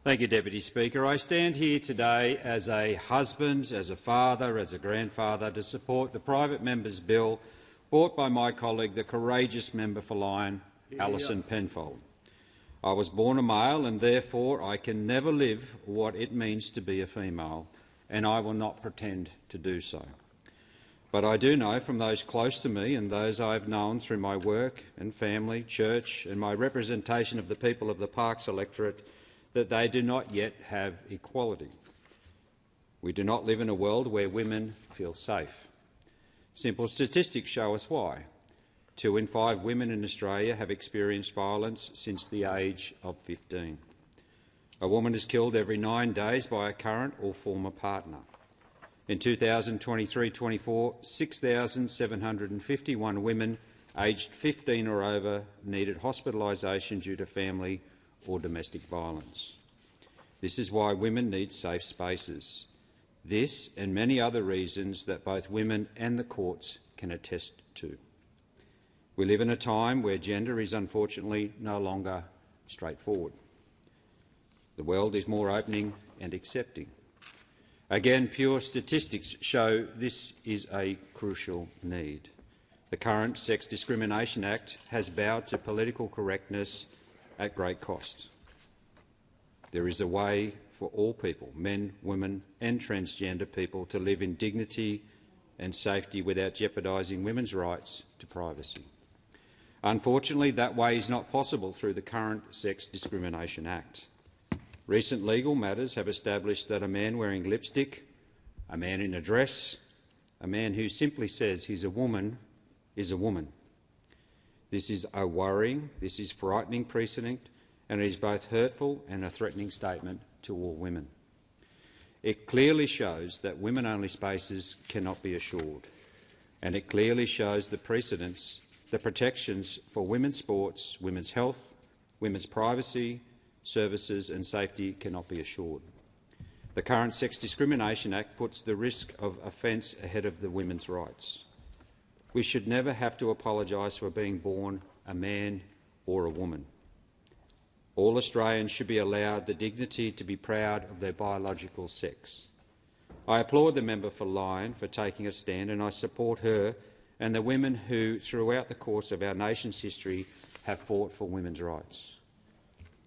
Thank you, Deputy Speaker. I stand here today as a husband, as a father, as a grandfather to support the private member's bill brought by my colleague, the courageous member for Lyne, Alison Penfold. I was born a male and therefore I can never live what it means to be a female, and I will not pretend to do so. But I do know from those close to me and those I have known through my work and family, church and my representation of the people of the Parkes electorate that they do not yet have equality. We do not live in a world where women feel safe. Simple statistics show us why. 2 in 5 women in Australia have experienced violence since the age of 15. A woman is killed every 9 days by a current or former partner. In 2023-24, 6,751 women aged 15 or over needed hospitalisation due to family or domestic violence. This is why women need safe spaces. This and many other reasons that both women and the courts can attest to. We live in a time where gender is unfortunately no longer straightforward. The world is more opening and accepting. Again, pure statistics show this is a crucial need. The current Sex Discrimination Act has bowed to political correctness at great cost. There is a way for all people, men, women and transgender people, to live in dignity and safety without jeopardising women's rights to privacy. Unfortunately, that way is not possible through the current Sex Discrimination Act. Recent legal matters have established that a man wearing lipstick, a man in a dress, a man who simply says he's a woman is a woman. This is a worrying, this is frightening precedent, and it is both hurtful and a threatening statement to all women. It clearly shows that women-only spaces cannot be assured, and it clearly shows the precedents, the protections for women's sports, women's health, women's privacy, services and safety cannot be assured. The current Sex Discrimination Act puts the risk of offence ahead of the women's rights. We should never have to apologise for being born a man or a woman. All Australians should be allowed the dignity to be proud of their biological sex. I applaud the member for Lyne for taking a stand, and I support her and the women who, throughout the course of our nation's history, have fought for women's rights.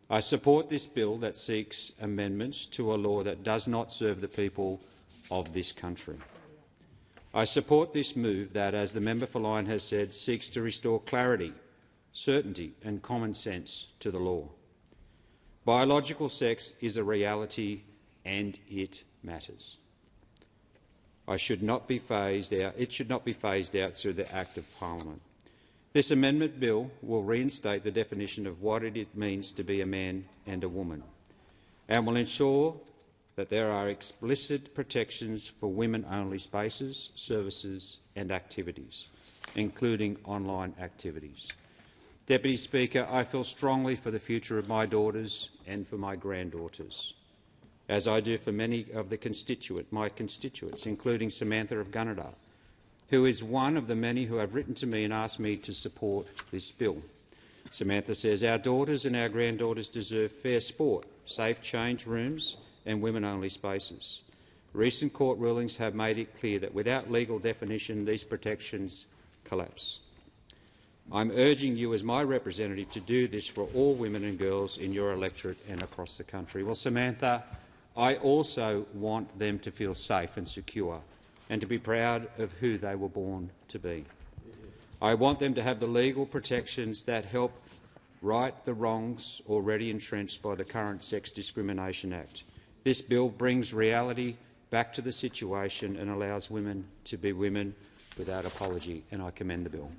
I support this bill that seeks amendments to a law that does not serve the people of this country. I support this move that, as the member for Lyne has said, seeks to restore clarity, certainty and common sense to the law. Biological sex is a reality and it matters. It should not be phased out through the Act of Parliament. This amendment bill will reinstate the definition of what it means to be a man and a woman, and will ensure that there are explicit protections for women-only spaces, services and activities, including online activities. Deputy Speaker, I feel strongly for the future of my daughters and for my granddaughters, as I do for many of my constituents, including Samantha of Gunnedah, who is one of the many who have written to me and asked me to support this bill. Samantha says our daughters and our granddaughters deserve fair sport, safe change rooms and women-only spaces. Recent court rulings have made it clear that without legal definition these protections collapse. I'm urging you as my representative to do this for all women and girls in your electorate and across the country. Well, Samantha, I also want them to feel safe and secure and to be proud of who they were born to be. I want them to have the legal protections that help right the wrongs already entrenched by the current Sex Discrimination Act. This bill brings reality back to the situation and allows women to be women without apology, and I commend the bill.